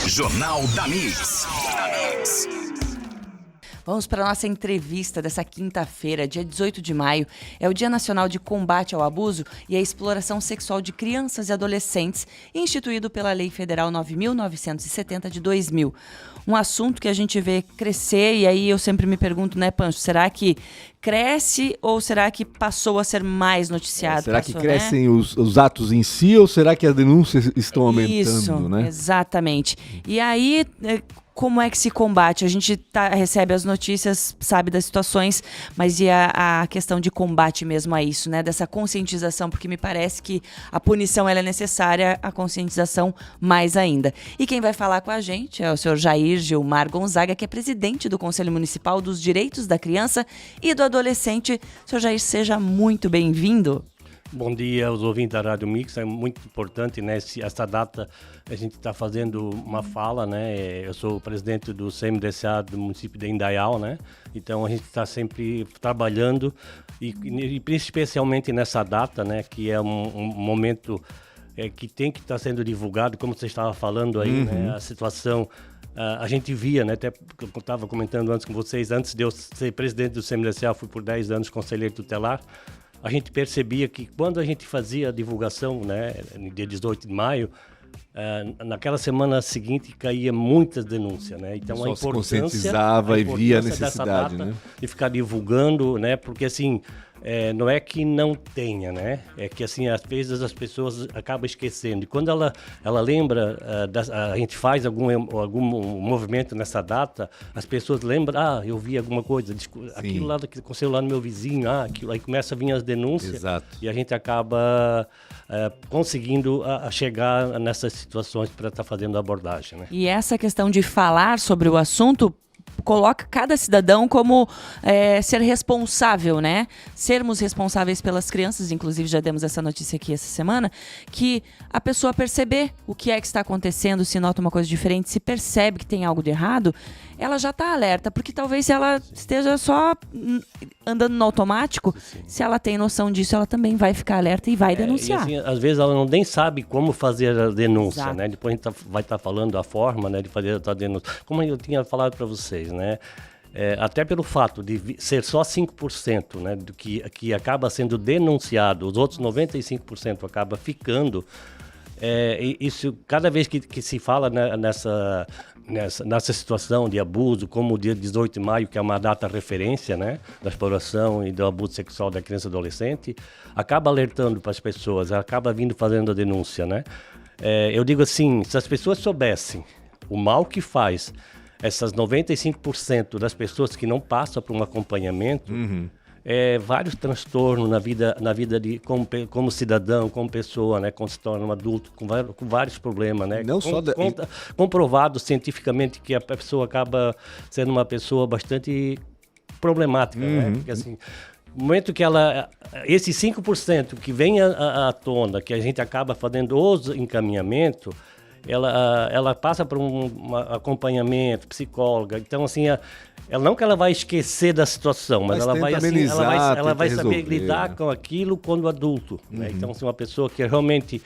Jornal da Mix. Vamos para a nossa entrevista dessa quinta-feira, dia 18 de maio. É o Dia Nacional de Combate ao Abuso e à Exploração Sexual de Crianças e Adolescentes, instituído pela Lei Federal 9.970 de 2000. Um assunto que a gente vê crescer, e aí eu sempre me pergunto, né, Pancho, será que cresce ou será que passou a ser mais noticiado? Será que crescem os atos em si ou será que as denúncias estão aumentando, Isso, né? Exatamente. E aí, como é que se combate? A gente recebe as notícias, sabe das situações, mas e a questão de combate mesmo a isso, né? Dessa conscientização, porque me parece que a punição ela é necessária, a conscientização mais ainda. E quem vai falar com a gente é o senhor Jair Gilmar Gonzaga, que é presidente do Conselho Municipal dos Direitos da Criança e do Adolescente. Senhor Jair, seja muito bem-vindo. Bom dia aos ouvintes da Rádio Mix, é muito importante, né? Essa data a gente está fazendo uma fala, né? Eu sou o presidente do CMDCA do município de Indaial, né? Então a gente está sempre trabalhando e especialmente nessa data, né? Que é um momento que tem que estar sendo divulgado, como você estava falando aí, né? A situação... a gente via, né, até eu estava comentando antes com vocês, antes de eu ser presidente do CMDCA, fui por 10 anos conselheiro tutelar, a gente percebia que quando a gente fazia a divulgação, né, no dia 18 de maio, naquela semana seguinte caía muitas denúncias, né? Então a importância, se conscientizava e via a necessidade, né? De ficar divulgando, né? Porque assim, não é que não tenha, né? É que assim, às vezes as pessoas acabam esquecendo. E quando ela lembra, a gente faz algum movimento nessa data, as pessoas lembram, eu vi alguma coisa, aquilo lá que aconteceu lá no meu vizinho, aquilo, aí começa a vir as denúncias. Exato. E a gente acaba conseguindo chegar nessas situações para estar fazendo a abordagem, né? E essa questão de falar sobre o assunto coloca cada cidadão como ser responsável, né? Sermos responsáveis pelas crianças, inclusive já demos essa notícia aqui essa semana, que a pessoa perceber o que é que está acontecendo, se nota uma coisa diferente, se percebe que tem algo de errado, ela já está alerta, porque talvez se ela esteja só andando no automático, se ela tem noção disso, ela também vai ficar alerta e vai denunciar. E assim, às vezes ela nem sabe como fazer a denúncia, Exato. né? Depois a gente vai estar falando a forma, né, de fazer a denúncia. Como eu tinha falado para vocês, né? Até pelo fato de ser só 5%, né, do que acaba sendo denunciado, os outros 95% acaba ficando. Isso, cada vez que se fala, né, nessa situação de abuso, como o dia 18 de maio, que é uma data referência, né, da exploração e do abuso sexual da criança e adolescente, acaba alertando para as pessoas, acaba vindo fazendo a denúncia, né? Eu digo assim, se as pessoas soubessem o mal que faz essas 95% das pessoas que não passam por um acompanhamento, vários transtornos na vida de como cidadão, como pessoa, né, quando se torna um adulto, com vários problemas, né? Não só comprovado cientificamente que a pessoa acaba sendo uma pessoa bastante problemática, né? Porque assim, no momento que esses 5% que vem à tona, que a gente acaba fazendo os encaminhamentos, ela passa por um acompanhamento, psicóloga. Então, assim, não que ela vai esquecer da situação, mas ela vai saber lidar com aquilo quando adulto. Né? Então, assim, uma pessoa que realmente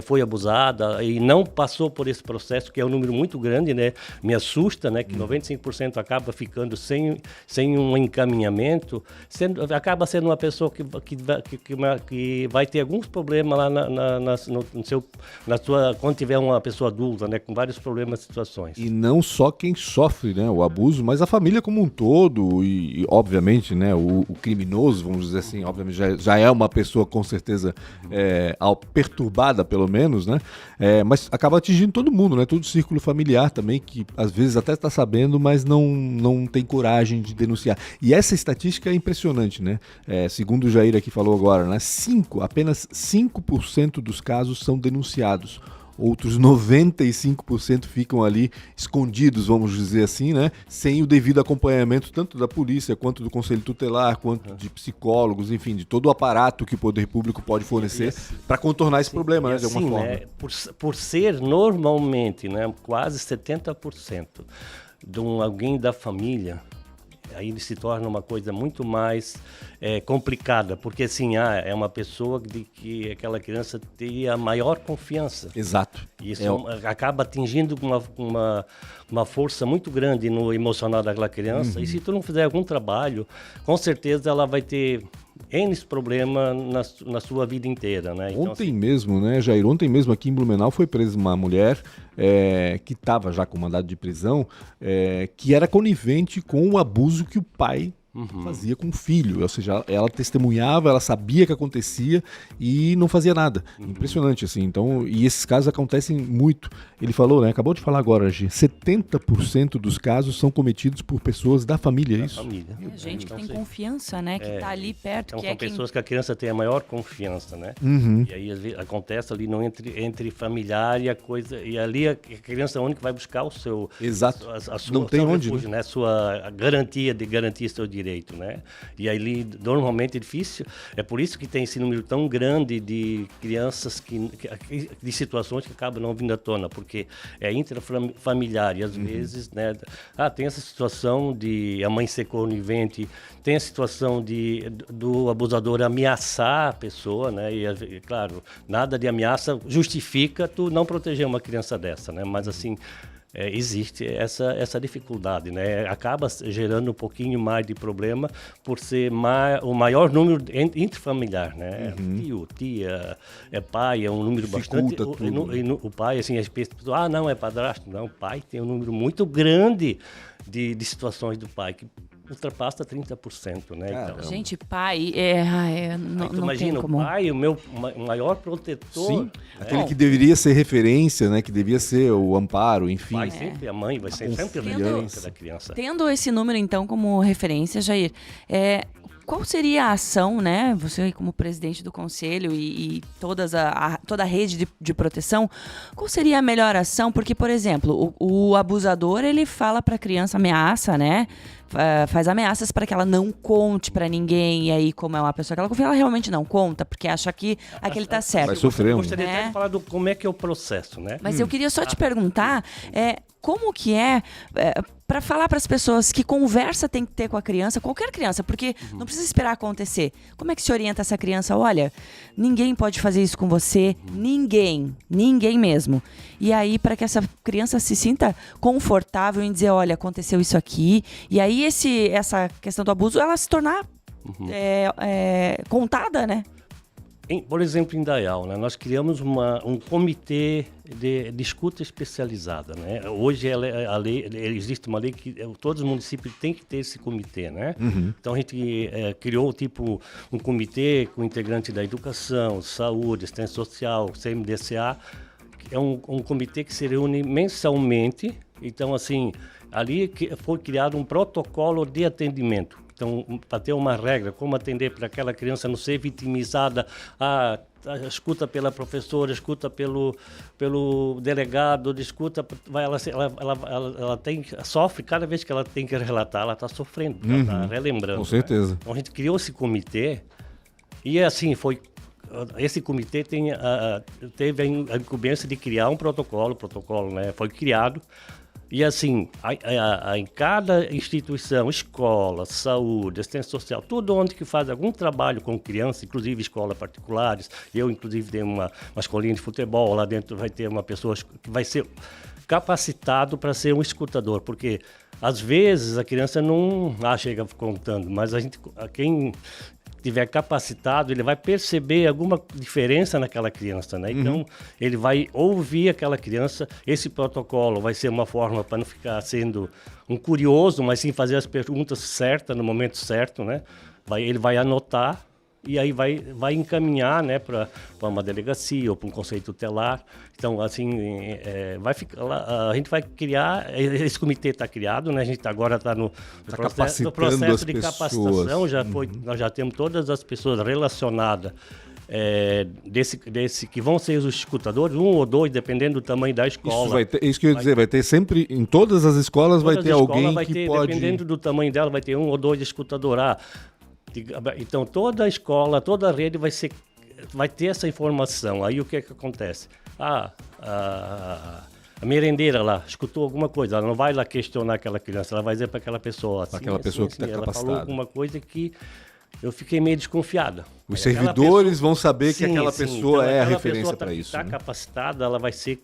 foi abusada e não passou por esse processo, que é um número muito grande, né? Me assusta, né? Que 95% acaba ficando sem um encaminhamento, acaba sendo uma pessoa que vai ter alguns problemas lá quando tiver uma pessoa adulta, né? Com vários problemas e situações. E não só quem sofre, né, o abuso, mas a família como um todo e obviamente, né, o criminoso, vamos dizer assim, obviamente já é uma pessoa com certeza perturbada, pelo menos, né, mas acaba atingindo todo mundo, né, todo o círculo familiar também, que às vezes até está sabendo, mas não tem coragem de denunciar. E essa estatística é impressionante, né, segundo o Jair aqui falou agora, né, apenas 5% dos casos são denunciados. Outros 95% ficam ali escondidos, vamos dizer assim, né? Sem o devido acompanhamento tanto da polícia, quanto do Conselho Tutelar, quanto de psicólogos, enfim, de todo o aparato que o poder público pode fornecer para contornar esse problema, né, de alguma forma. Né, por ser normalmente, né, quase 70% de alguém da família, aí se torna uma coisa muito mais complicada, porque assim, é uma pessoa de que aquela criança teria a maior confiança. Exato. E isso acaba atingindo uma força muito grande no emocional daquela criança. E se tu não fizer algum trabalho, com certeza ela vai ter N problemas na sua vida inteira, né? Então, Ontem mesmo, né, Jair? Ontem mesmo aqui em Blumenau foi presa uma mulher que estava já com mandado de prisão, que era conivente com o abuso que o pai fazia com o filho. Ou seja, ela testemunhava, ela sabia que acontecia e não fazia nada. Impressionante, assim. Então, e esses casos acontecem muito. Ele falou, né? Acabou de falar agora, Gi, 70% dos casos são cometidos por pessoas da família, é isso? família. Gente que Então, tem sim. confiança, né? Que tá ali perto, Então que são é quem... pessoas que a criança tem a maior confiança, né? E aí às vezes, acontece ali no entre familiar e a coisa, e ali a criança é a única que vai buscar o seu... Exato. A sua, Não tem seu onde, refúgio, né? Sua garantia de garantir seu direito, né? E aí normalmente é difícil, é por isso que tem esse número tão grande de crianças de situações que acabam não vindo à tona, porque é intrafamiliar e às vezes, né? Tem essa situação de a mãe ser conivente, tem a situação do abusador ameaçar a pessoa, né? E claro, nada de ameaça justifica tu não proteger uma criança dessa, né? Mas assim, existe essa dificuldade, né? Acaba gerando um pouquinho mais de problema por ser o maior número intrafamiliar, né? Tio, tia, pai, é um número bastante... O pai, assim, as pessoas, não, é padrasto. Não, o pai tem um número muito grande de situações do pai, que ultrapassa 30%, né? Então, Gente, pai, não, tu não imagina, tem como... o pai, o meu maior protetor. Sim, né? aquele que deveria ser referência, né? Que devia ser o amparo, enfim. Pai sempre, a mãe vai ser sempre a referência da criança. Tendo esse número, então, como referência, Jair, qual seria a ação, né? Você como presidente do conselho e toda a rede de proteção, qual seria a melhor ação? Porque, por exemplo, o abusador, ele fala para a criança, ameaça, né? Faz ameaças para que ela não conte para ninguém. E aí, como é uma pessoa que ela confia, ela realmente não conta, porque acha que aquele tá certo. Vai sofrer. Eu gostaria até de falar do como é que é o processo, né? Mas eu queria só te perguntar, como que para falar para as pessoas que conversa tem que ter com a criança, qualquer criança, porque não precisa esperar acontecer. Como é que se orienta essa criança? Olha, ninguém pode fazer isso com você, ninguém mesmo. E aí, para que essa criança se sinta confortável em dizer, olha, aconteceu isso aqui, e aí essa questão do abuso, ela se tornar contada, né? Por exemplo, em Dayal, né, nós criamos um comitê de escuta especializada, né? Hoje existe uma lei que todos os municípios têm que ter esse comitê, né? Então a gente criou um comitê com integrantes da educação, saúde, assistência social, CMDCA. É um comitê que se reúne mensalmente. Então, assim, ali foi criado um protocolo de atendimento. Então, para ter uma regra, como atender para aquela criança não ser vitimizada, escuta pela professora, escuta pelo delegado, escuta, ela sofre cada vez que ela tem que relatar, ela está sofrendo, ela está relembrando. Com certeza. Né? Então, a gente criou esse comitê e, assim, esse comitê teve a incumbência de criar um protocolo, o protocolo, né, foi criado. E assim, em cada instituição, escola, saúde, assistência social, tudo onde que faz algum trabalho com criança, inclusive escolas particulares, eu inclusive tenho uma escolinha de futebol, lá dentro vai ter uma pessoa que vai ser capacitado para ser um escutador, porque às vezes a criança não chega contando, mas quem tiver capacitado, ele vai perceber alguma diferença naquela criança, né? Então, ele vai ouvir aquela criança. Esse protocolo vai ser uma forma para não ficar sendo um curioso, mas sim fazer as perguntas certas no momento certo, né? Ele vai anotar e aí vai encaminhar, né, para uma delegacia ou para um conselho tutelar. Então, assim, vai ficar lá, a gente vai criar, esse comitê está criado, né, a gente agora está no processo de capacitação, nós já temos todas as pessoas relacionadas desse que vão ser os escutadores, 1 ou 2, dependendo do tamanho da escola. Isso que eu ia dizer, vai ter sempre, em todas as escolas vai ter alguém que pode... Dependendo do tamanho dela, vai ter 1 ou 2 escutadores. Então, toda a escola, toda a rede vai ter essa informação. Aí, o que é que acontece? A a merendeira lá escutou alguma coisa, ela não vai lá questionar aquela criança, ela vai dizer para aquela pessoa assim, aquela pessoa que está ela capacitada. falou alguma coisa que eu fiquei meio desconfiada. Os Aí aquela servidores pessoa- vão saber que aquela Sim, pessoa então é a aquela referência pessoa para isso. Está Né? capacitada, ela vai ser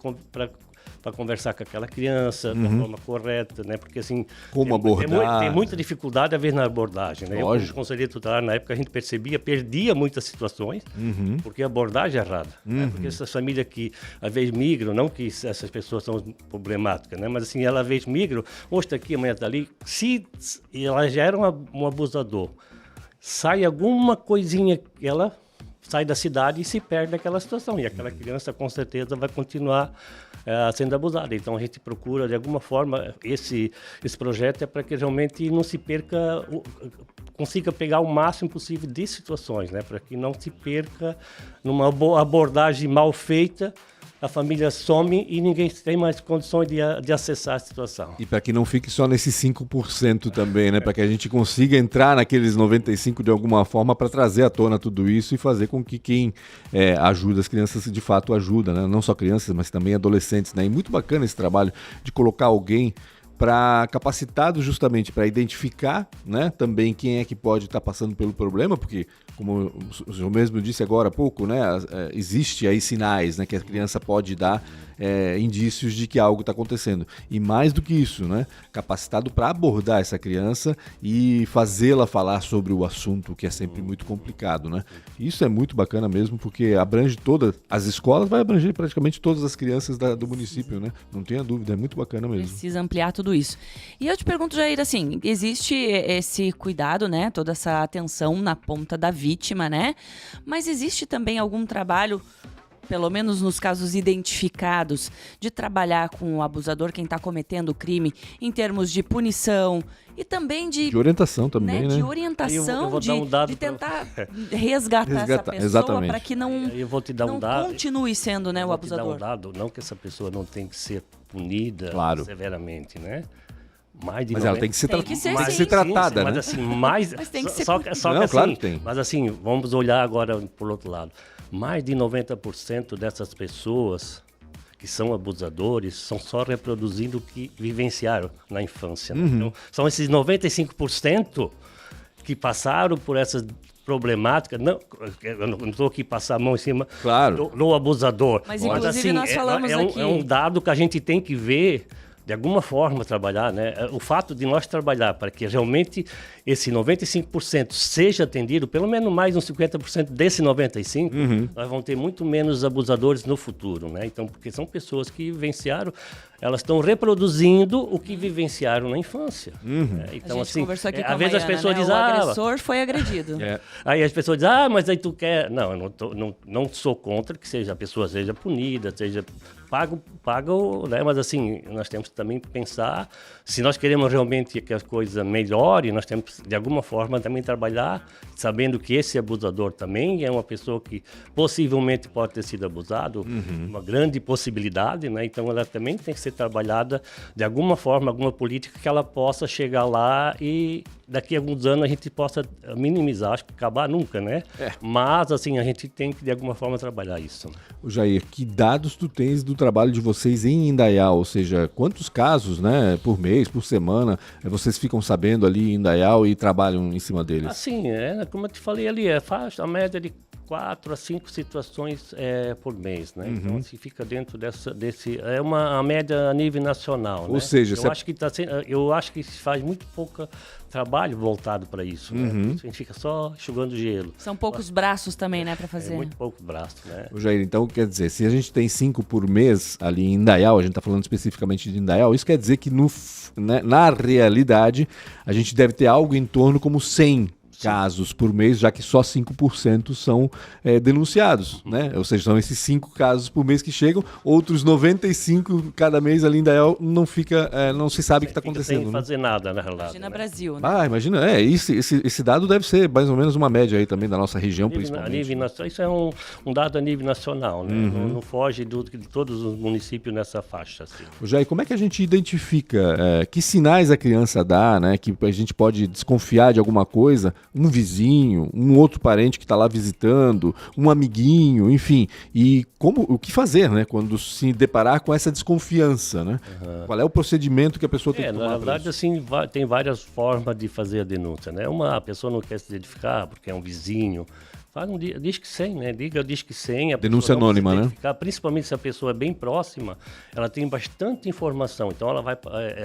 para conversar com aquela criança da forma correta, né? Porque assim Como abordar. tem muita dificuldade a ver na abordagem, né? Eu, como Lógico. conselheiro tutelar na época a gente perdia muitas situações porque a abordagem é errada, né? Porque essas famílias que às vezes migram, não que essas pessoas são problemáticas, né? Mas assim ela às vezes migram, hoje está aqui, amanhã está ali, se ela já era um abusador, sai alguma coisinha que ela sai da cidade e se perde naquela situação. E aquela criança, com certeza, vai continuar sendo abusada. Então, a gente procura, de alguma forma, esse projeto é para que realmente não se perca, consiga pegar o máximo possível de situações, né? Para que não se perca numa abordagem mal feita, a família some e ninguém tem mais condições de acessar a situação. E para que não fique só nesses 5% também, né? Para que a gente consiga entrar naqueles 95% de alguma forma para trazer à tona tudo isso e fazer com que quem ajuda as crianças de fato ajuda, né? Não só crianças, mas também adolescentes, né? E muito bacana esse trabalho de colocar alguém capacitado justamente para identificar, né, também quem é que pode estar passando pelo problema, porque, como o senhor mesmo disse agora há pouco, né, existe aí sinais, né, que a criança pode dar indícios de que algo está acontecendo. E mais do que isso, né, capacitado para abordar essa criança e fazê-la falar sobre o assunto, que é sempre muito complicado, né. Isso é muito bacana mesmo, porque abrange todas as escolas, vai abranger praticamente todas as crianças do município, né, não tenha dúvida, é muito bacana mesmo. Precisa ampliar tudo isso. E eu te pergunto, Jair, assim, existe esse cuidado, né, toda essa atenção na ponta da vítima, né, mas existe também algum trabalho, pelo menos nos casos identificados, de trabalhar com o abusador, quem está cometendo o crime, em termos de punição e também de orientação também, né? De orientação, eu vou dar um dado de tentar resgatar essa pessoa exatamente. para que não, Eu vou te dar um não dado. continue sendo, né, o Vou te dar abusador. um dado, não que essa pessoa não tem que ser punida Claro. severamente, né? Mais de Mas ela 90 tem que ser, Tem que ser, tem que sim. ser tratada, mas né? assim, mais... Mas tem que ser só Não, que claro assim, que tem. mas assim, vamos olhar agora por outro lado. Mais de 90% dessas pessoas que são abusadores são só reproduzindo o que vivenciaram na infância. Né? Então, são esses 95% que passaram por essas problemáticas. Não, eu não estou aqui passar a mão em cima Claro. do abusador. Mas, inclusive, nós falamos aqui. É um dado que a gente tem que ver, de alguma forma, trabalhar, né? O fato de nós trabalhar para que realmente esse 95% seja atendido, pelo menos mais uns 50% desse 95%, nós vamos ter muito menos abusadores no futuro, né? Então, porque são pessoas que vivenciaram, elas estão reproduzindo o que vivenciaram na infância. Né? Então, A gente assim, conversou aqui com a às vezes as Maiana, pessoas né? dizem, O agressor foi agredido. Aí as pessoas dizem, mas aí tu quer... Não, eu não sou contra que a pessoa seja punida, seja pago, né? Mas assim, nós temos que também pensar, se nós queremos realmente que as coisas melhorem, nós temos que, de alguma forma, também trabalhar, sabendo que esse abusador também é uma pessoa que possivelmente pode ter sido abusado, uma grande possibilidade, né? Então ela também tem que ser trabalhada de alguma forma, alguma política que ela possa chegar lá e daqui a alguns anos a gente possa minimizar, acho que acabar nunca, né? Mas, assim, a gente tem que, de alguma forma, trabalhar isso. Né? Jair, que dados tu tens do trabalho de vocês em Indaial? Ou seja, quantos casos, né, por mês, por semana, vocês ficam sabendo ali em Indaial e trabalham em cima deles? Assim, como eu te falei ali, faz a média de 4 a 5 situações por mês, né? Então, assim, fica dentro desse... É uma média a nível nacional, Ou né? seja, eu acho que se faz muito pouco trabalho voltado para isso, né? A gente fica só enxugando gelo. São poucos braços também, né, para fazer. É muito pouco braço, né? Jair, então quer dizer, se a gente tem 5 por mês ali em Indaial, a gente está falando especificamente de Indaial, isso quer dizer que na realidade a gente deve ter algo em torno como 100 casos por mês, já que só 5% são denunciados, né? Ou seja, são esses 5 casos por mês que chegam, outros 95 cada mês ali em Indaial não se sabe o que está acontecendo. Sem fazer nada, na realidade. Imagina né? Brasil, né? Ah, imagina, esse dado deve ser mais ou menos uma média aí também da nossa região, principalmente. Isso é um dado a nível nacional, né? Não foge de todos os municípios nessa faixa. Assim. Jair, como é que a gente identifica que sinais a criança dá, né? Que a gente pode desconfiar de alguma coisa um vizinho, um outro parente que está lá visitando, um amiguinho, enfim. E o que fazer, né? Quando se deparar com essa desconfiança, né? Qual é o procedimento que a pessoa tem que tomar? Na verdade, assim, tem várias formas de fazer a denúncia, né? A pessoa não quer se identificar porque é um vizinho. Faz Disque 100, né? Liga o Disque 100. Denúncia anônima, né? Principalmente se a pessoa é bem próxima, ela tem bastante informação. Então, ela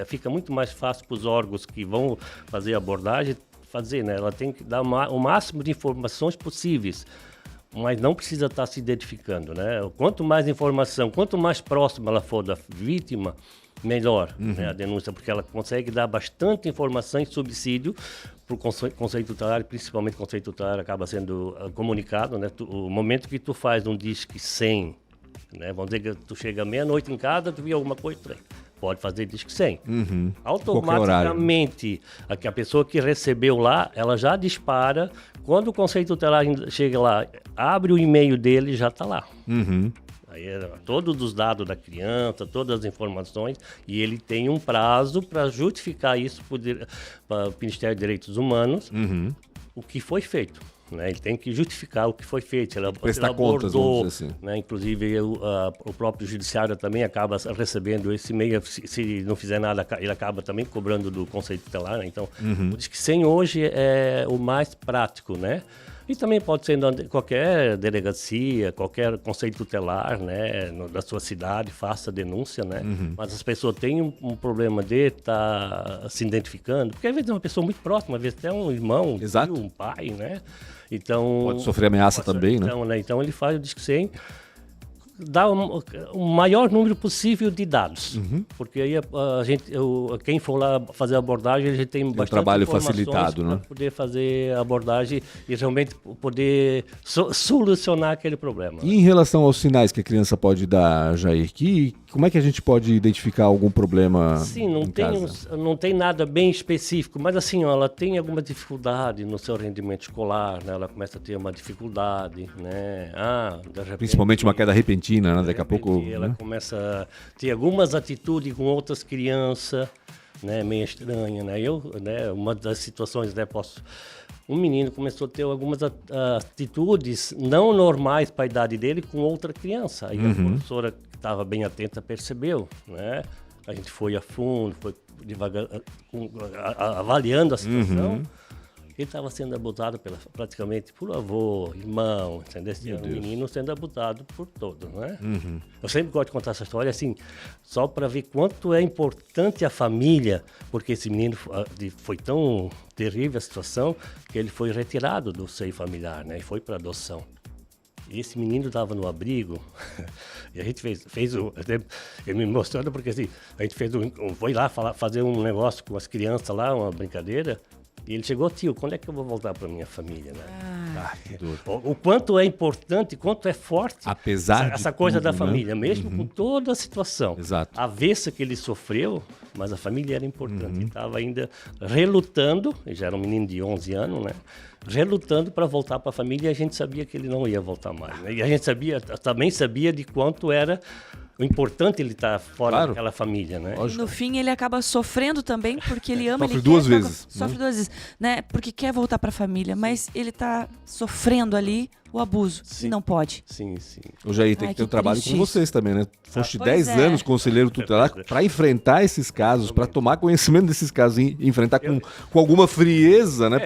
fica muito mais fácil para os órgãos que vão fazer a abordagem né? Ela tem que dar o máximo de informações possíveis. Mas não precisa estar se identificando, né? Quanto mais informação, quanto mais próxima ela for da vítima, melhor, né, a denúncia, porque ela consegue dar bastante informação e subsídio para o conceito tutelar, principalmente o conceito tutelar acaba sendo comunicado, né? O momento que tu faz um Disque 100, né? Vamos dizer que tu chega meia-noite em casa, tu viu alguma coisa estranha. Pode fazer Disque 100. Automaticamente, a pessoa que recebeu lá, ela já dispara. Quando o conceito tutelar chega lá, abre o e-mail dele, já está lá. Aí, todos os dados da criança, todas as informações, e ele tem um prazo para justificar isso para o Ministério dos Direitos Humanos, o que foi feito. Né? Ele tem que justificar o que foi feito. Prestar contas, vamos dizer assim. Né? Inclusive, o próprio judiciário também acaba recebendo esse e-mail. Se não fizer nada, ele acaba também cobrando do conceito tutelar. Né? Então, o Disque 100 hoje é o mais prático, né? E também pode ser em qualquer delegacia, qualquer conselho tutelar, né, da sua cidade, faça a denúncia, né? Mas as pessoas têm um problema de estar se identificando, porque às vezes é uma pessoa muito próxima, às vezes até um irmão, um tio, um pai, né? Então, pode sofrer ameaça também, né? Então ele faz o Disque 100, dá o maior número possível de dados, porque aí quem for lá fazer a abordagem, a gente tem bastante trabalho facilitado, né? Para poder fazer a abordagem e realmente poder solucionar aquele problema. E em relação aos sinais que a criança pode dar, Jair, como é que a gente pode identificar algum problema? Sim, não tem nada bem específico, mas assim, ela tem alguma dificuldade no seu rendimento escolar, né? Ela começa a ter uma dificuldade, né? De repente, principalmente uma queda repentina, né? Daqui a pouco, ela né? começa a ter algumas atitudes com outras crianças, né? Meio estranha, né? Uma das situações, né? Um menino começou a ter algumas atitudes não normais para a idade dele com outra criança. Aí a professora que estava bem atenta percebeu, né? A gente foi a fundo, foi devagar, avaliando a situação. Ele estava sendo abusado praticamente por avô, irmão, entendeu? Um menino sendo abusado por todos, né? Eu sempre gosto de contar essa história assim, só para ver quanto é importante a família, porque esse menino foi tão terrível a situação que ele foi retirado do seio familiar, né? E foi para adoção. E esse menino estava no abrigo e a gente ele me mostrando porque assim, a gente foi lá fazer um negócio com as crianças lá, uma brincadeira. E ele chegou, tio, quando é que eu vou voltar para minha família, né? Que dor. O quanto é importante, quanto é forte essa coisa tudo, da família, né? Mesmo com toda a situação. Exato. A avessa que ele sofreu, mas a família era importante. Ele estava ainda relutando, ele já era um menino de 11 anos, né? Relutando para voltar para a família, e a gente sabia que ele não ia voltar mais. Né? E a gente também sabia de quanto era o importante ele estar fora daquela família, né? E no fim ele acaba sofrendo também porque ele ama, sofre duas vezes. Sofre duas vezes, né? Porque quer voltar para a família, mas ele está sofrendo ali o abuso e não pode. Sim. O Jair tem que ter um trabalho com vocês também, né? Foste 10 é. anos conselheiro tutelar para enfrentar esses casos, para tomar conhecimento desses casos e enfrentar com alguma frieza, né?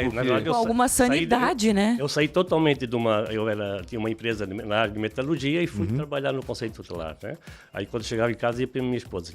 Com alguma sanidade, né? Eu saí totalmente tinha uma empresa na área de metalurgia e fui trabalhar no conceito tutelar, né? Aí quando chegava em casa, ia para minha esposa,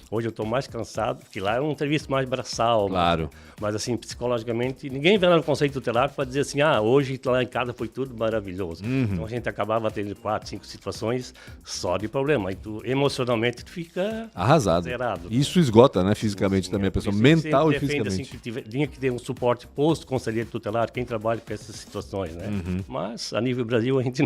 hoje eu estou mais cansado, porque lá é um serviço mais braçal. Claro. Mas assim, psicologicamente, ninguém vem lá no conceito tutelar para dizer assim, hoje lá em casa foi tudo maravilhoso. Então a gente acabava tendo 4, 5 situações só de problema. Aí emocionalmente tu fica arrasado. Zerado. Isso esgota, né, fisicamente também, a pessoa mental e fisicamente. Assim, que tinha que ter um suporte posto-conselheiro tutelar, quem trabalha com essas situações, né? Mas a nível Brasil a gente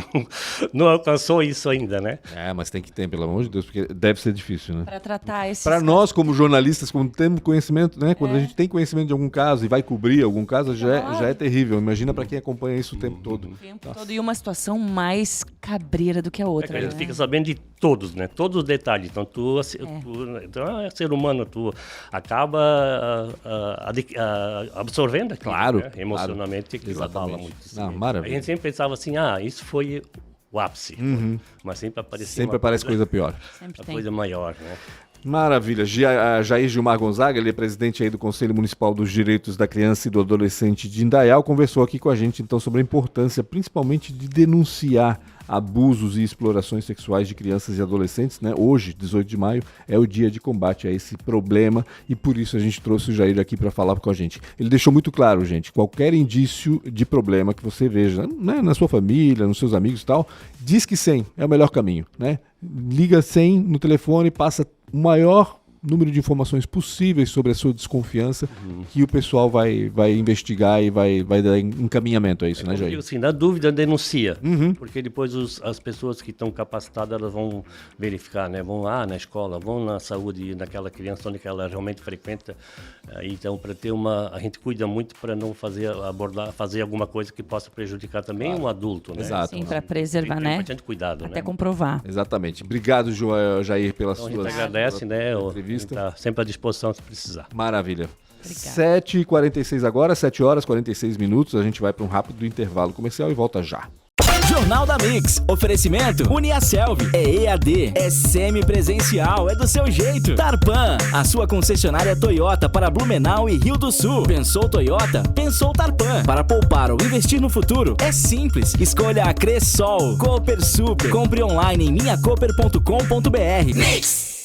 não alcançou isso ainda, né? Mas tem que ter, pelo amor de Deus, porque deve ser difícil, né? Para tratar esses Para nós, como jornalistas, quando temos conhecimento, né? Quando a gente tem conhecimento de algum caso e vai cobrir algum caso, já é terrível. Imagina para quem acompanha isso o tempo todo. o tempo todo, e uma situação mais cabreira do que a outra. A gente né? fica sabendo de todos, né? Todos os detalhes. Então, então, é ser humano, tu acaba absorvendo aquilo, Claro, né? Emocionalmente, aquilo fala Exatamente. muito. Ah, Assim. maravilha. A gente sempre pensava assim, isso foi o ápice. Mas sempre aparecia Sempre uma aparece coisa pior. Sempre uma tem. coisa maior, né? Maravilha. Jair Gilmar Gonzaga, ele é presidente aí do Conselho Municipal dos Direitos da Criança e do Adolescente de Indaial, conversou aqui com a gente então sobre a importância principalmente de denunciar abusos e explorações sexuais de crianças e adolescentes, né? Hoje, 18 de maio, é o dia de combate a esse problema e por isso a gente trouxe o Jair aqui para falar com a gente. Ele deixou muito claro, gente, qualquer indício de problema que você veja, né, na sua família, nos seus amigos e tal, diz que 100 é o melhor caminho, né? Liga 100 no telefone, passa o maior número de informações possíveis sobre a sua desconfiança que o pessoal vai investigar e vai dar encaminhamento a isso, né, Jair? Assim, na dúvida, denuncia. Porque depois as pessoas que estão capacitadas, elas vão verificar, né? Vão lá na escola, vão na saúde daquela criança, onde ela realmente frequenta. Então, para ter a gente cuida muito para não fazer alguma coisa que possa prejudicar também um adulto, né? Exato. Sim, para preservar, Tem né? bastante cuidado, Até né? comprovar. Exatamente. Obrigado, Jair, pelas Então, a suas gente agradece, né? entrevistas. Está sempre à disposição se precisar. Maravilha. Obrigada. 7h46 agora, 7 horas 46 minutos. A gente vai para um rápido intervalo comercial e volta já. Jornal da Mix. Oferecimento Uniaselv. É EAD, é semipresencial, é do seu jeito. Tarpan, a sua concessionária Toyota para Blumenau e Rio do Sul. Pensou Toyota? Pensou Tarpan. Para poupar ou investir no futuro, é simples. Escolha a Cressol. Cooper Super. Compre online em minhacoper.com.br. Mix.